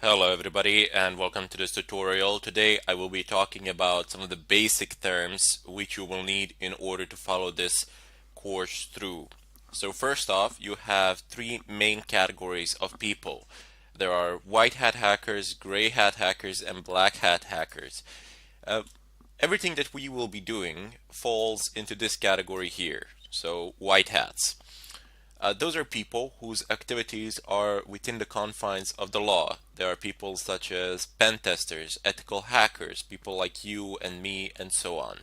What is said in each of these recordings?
Hello everybody and welcome to this tutorial. Today I will be talking about some of the basic terms which you will need in order to follow this course through. So first off, you have three main categories of people. There are white hat hackers, gray hat hackers, and black hat hackers. Uh, Everything that we will be doing falls into this category here. So white hats. Those are people whose activities are within the confines of the law. There are people such as pen testers, ethical hackers, people like you and me, and so on.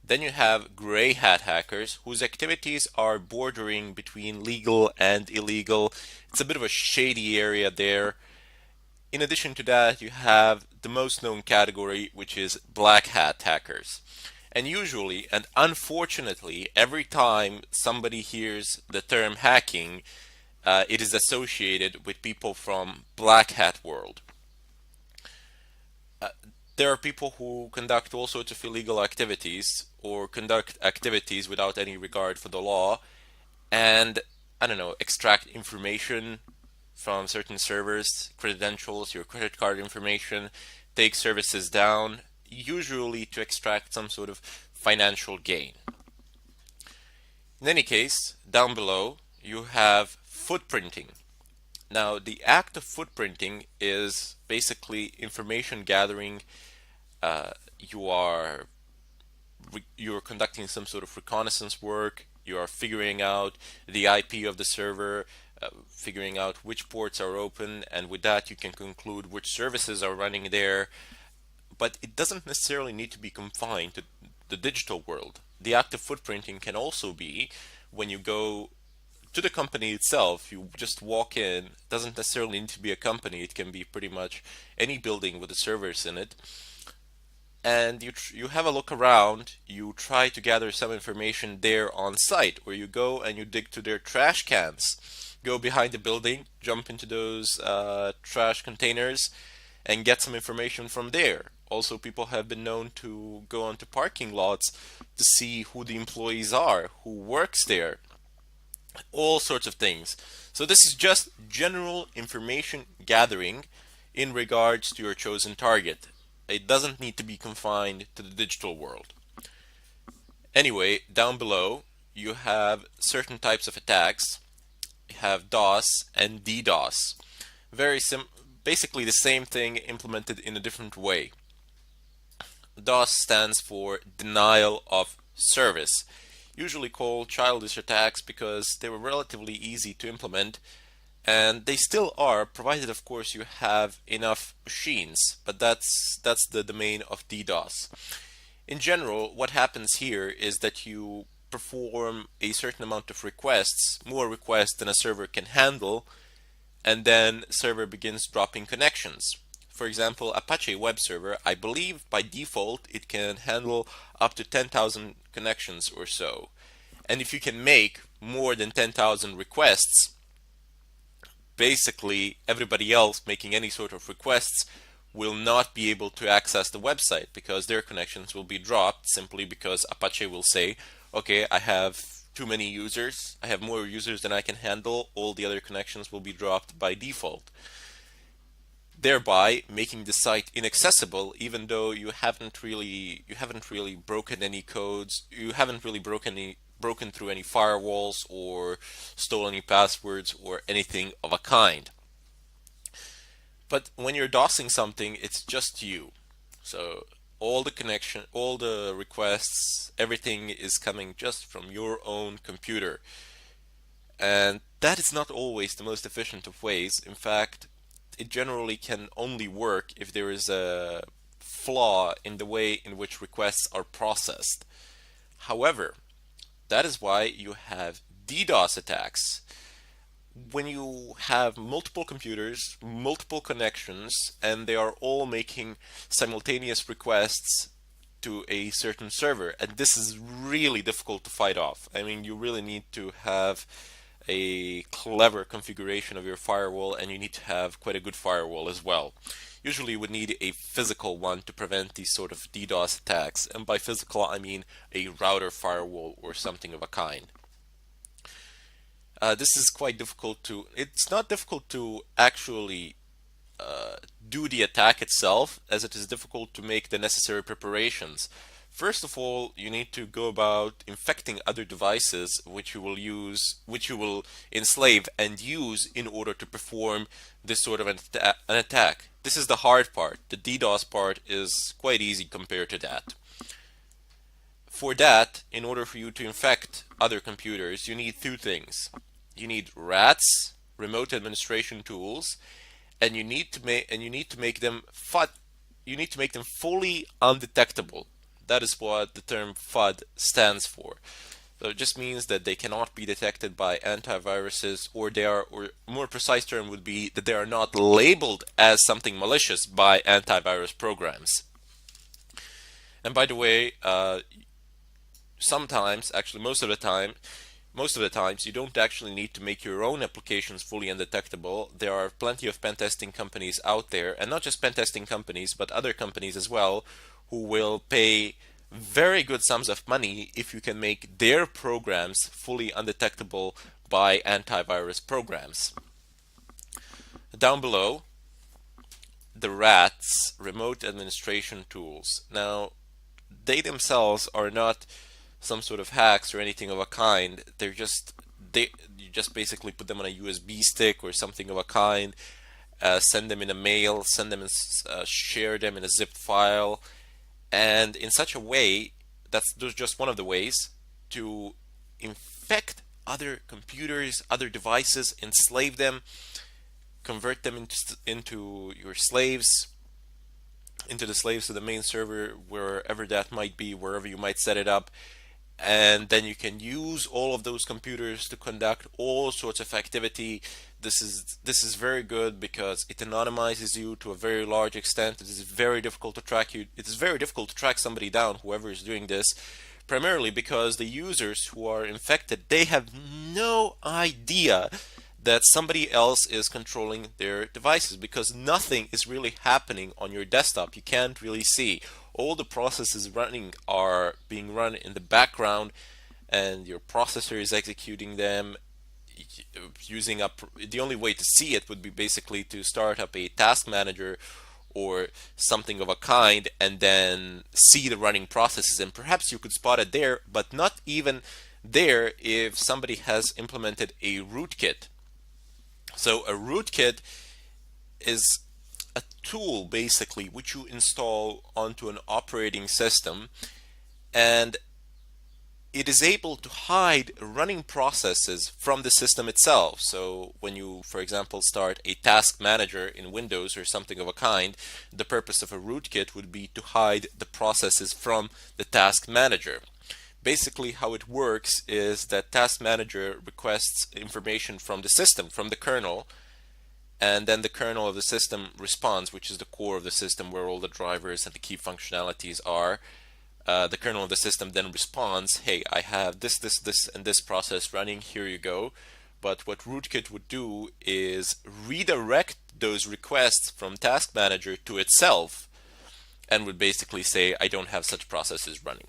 Then you have gray hat hackers whose activities are bordering between legal and illegal. It's a bit of a shady area there. In addition to that, you have the most known category, which is black hat hackers. And usually, and unfortunately, every time somebody hears the term hacking, it is associated with people from black hat world. Uh, there are people who conduct all sorts of illegal activities or conduct activities without any regard for the law and, I don't know, extract information from certain servers, credentials, your credit card information, take services down, usually to extract some sort of financial gain. In any case, down below, you have footprinting. Now, the act of footprinting is basically information gathering. You are you're conducting some sort of reconnaissance work. You are figuring out the IP of the server, figuring out which ports are open, and with that you can conclude which services are running there. But it doesn't necessarily need to be confined to the digital world. The act of footprinting can also be when you go to the company itself, you just walk in. It doesn't necessarily need to be a company, it can be pretty much any building with the servers in it. And you have a look around, you try to gather some information there on site, or you go and you dig to their trash cans. Go behind the building, jump into those trash containers, and get some information from there. Also, people have been known to go onto parking lots to see who the employees are, who works there, all sorts of things. So this is just general information gathering in regards to your chosen target. It doesn't need to be confined to the digital world. Anyway, down below you have certain types of attacks. You have DOS and DDoS. Very basically the same thing implemented in a different way. DOS stands for denial of service, usually called childish attacks because they were relatively easy to implement, and they still are, provided of course you have enough machines, but that's the domain of DDoS. In general, what happens here is that you perform a certain amount of requests, more requests than a server can handle, and then server begins dropping connections. For example, Apache web server, I believe by default it can handle up to 10,000 connections or so. And if you can make more than 10,000 requests, basically everybody else making any sort of requests will not be able to access the website because their connections will be dropped simply because Apache will say, okay, I have too many users, I have more users than I can handle, all the other connections will be dropped by default, thereby making the site inaccessible even though you haven't really broken any codes, you haven't really broken through any firewalls or stole any passwords or anything of a kind. But when you're DOSing something, it's just you. So all the requests, everything is coming just from your own computer. And that is not always the most efficient of ways. In fact, it generally can only work if there is a flaw in the way in which requests are processed. However, that is why you have DDoS attacks. When you have multiple computers, multiple connections, and they are all making simultaneous requests to a certain server, and this is really difficult to fight off. I mean, you really need to have a clever configuration of your firewall, and you need to have quite a good firewall as well. Usually you would need a physical one to prevent these sort of DDoS attacks, and by physical I mean a router firewall or something of a kind. This is quite difficult to, it's not difficult to actually do the attack itself, as it is difficult to make the necessary preparations. First of all, you need to go about infecting other devices which you will enslave and use in order to perform this sort of an attack. This is the hard part. The DDoS part is quite easy compared to that. For that, in order for you to infect other computers, you need two things. You need RATs, remote administration tools, and you need to make them fully undetectable. That is what the term FUD stands for. So it just means that they cannot be detected by antiviruses, or more precise term would be that they are not labeled as something malicious by antivirus programs. And by the way, sometimes, actually most of the times, you don't actually need to make your own applications fully undetectable. There are plenty of pen testing companies out there, and not just pen testing companies, but other companies as well, who will pay very good sums of money if you can make their programs fully undetectable by antivirus programs. Down below, the RATs, remote administration tools. Now, they themselves are not some sort of hacks or anything of a kind. You just basically put them on a USB stick or something of a kind, send them in a mail, share them in a zip file, and in such a way, that's just one of the ways to infect other computers, other devices, enslave them, convert them into your slaves, into the slaves of the main server, wherever that might be, wherever you might set it up. And then you can use all of those computers to conduct all sorts of activity. This is very good because it anonymizes you to a very large extent. It is very difficult to track you. It is very difficult to track somebody down, whoever is doing this, primarily because the users who are infected, they have no idea that somebody else is controlling their devices, because nothing is really happening on your desktop. You can't really see. All the processes running are being run in the background, and your processor is executing them using up. The only way to see it would be basically to start up a task manager or something of a kind and then see the running processes, and perhaps you could spot it there, but not even there if somebody has implemented a rootkit. So a rootkit is a tool basically which you install onto an operating system, and it is able to hide running processes from the system itself. So when you, for example, start a task manager in Windows or something of a kind, the purpose of a rootkit would be to hide the processes from the task manager. Basically, how it works is that task manager requests information from the system, from the kernel, and then the kernel of the system responds, which is the core of the system where all the drivers and the key functionalities are. The kernel of the system then responds, hey, I have this, and this process running, here you go. But what rootkit would do is redirect those requests from task manager to itself, and would basically say, I don't have such processes running.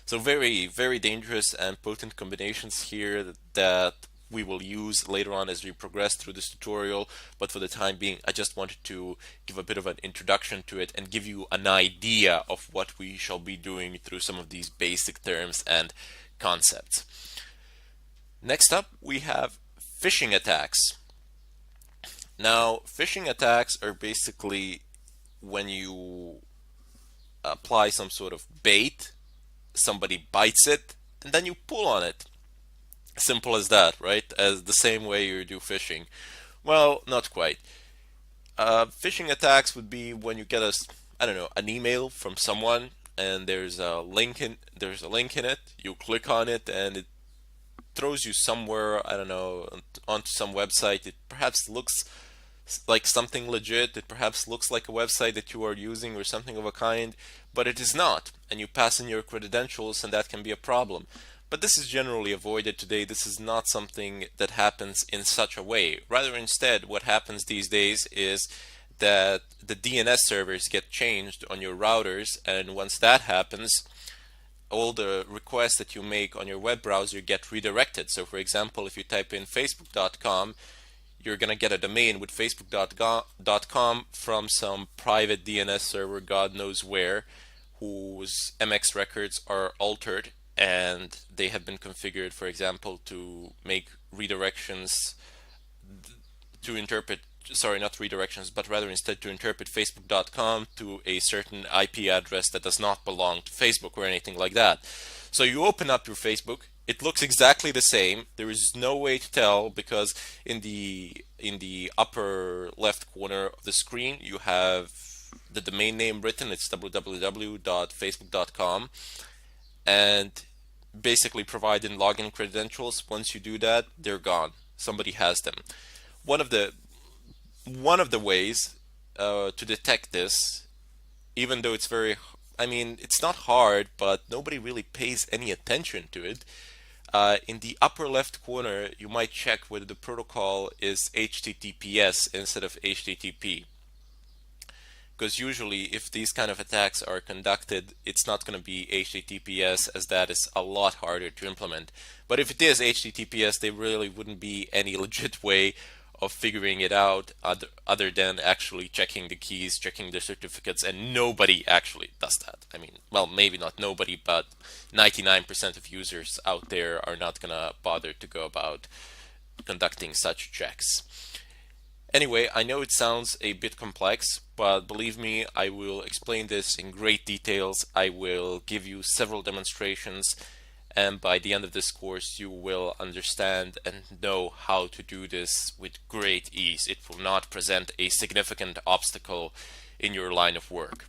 So very, very dangerous and potent combinations here that we will use later on as we progress through this tutorial. But for the time being, I just wanted to give a bit of an introduction to it and give you an idea of what we shall be doing through some of these basic terms and concepts. Next up, we have phishing attacks. Now, phishing attacks are basically when you apply some sort of bait, somebody bites it, and then you pull on it. Simple as that, right? As the same way you do phishing. Well, not quite. Phishing attacks would be when you get an email from someone, and there's a link in it. You click on it, and it throws you somewhere, onto some website. It perhaps looks like something legit. It perhaps looks like a website that you are using or something of a kind, but it is not, and you pass in your credentials, and that can be a problem. But this is generally avoided today. This is not something that happens in such a way. Rather, instead, what happens these days is that the DNS servers get changed on your routers, and once that happens, all the requests that you make on your web browser get redirected. So for example, if you type in facebook.com, you're going to get a domain with facebook.com from some private DNS server, God knows where, whose MX records are altered and they have been configured, for example, to make redirections to interpret, sorry, not redirections, but rather instead to interpret facebook.com to a certain IP address that does not belong to Facebook or anything like that. So you open up your Facebook, it looks exactly the same. There is no way to tell because in the upper left corner of the screen you have the domain name written. It's www.facebook.com, and basically provide in login credentials. Once you do that, they're gone. Somebody has them. One of the ways to detect this, even though it's very, I mean, it's not hard, but nobody really pays any attention to it. In the upper left corner, you might check whether the protocol is HTTPS instead of HTTP. Because usually if these kind of attacks are conducted, it's not going to be HTTPS, as that is a lot harder to implement. But if it is HTTPS, there really wouldn't be any legit way of figuring it out other than actually checking the keys, checking the certificates, and nobody actually does that. I mean, well, maybe not nobody, but 99% of users out there are not going to bother to go about conducting such checks. Anyway, I know it sounds a bit complex, but believe me, I will explain this in great details. I will give you several demonstrations, and by the end of this course you will understand and know how to do this with great ease. It will not present a significant obstacle in your line of work.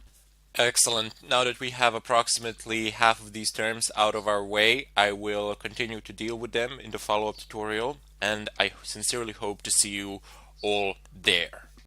Excellent. Now that we have approximately half of these terms out of our way, I will continue to deal with them in the follow-up tutorial, and I sincerely hope to see you all there.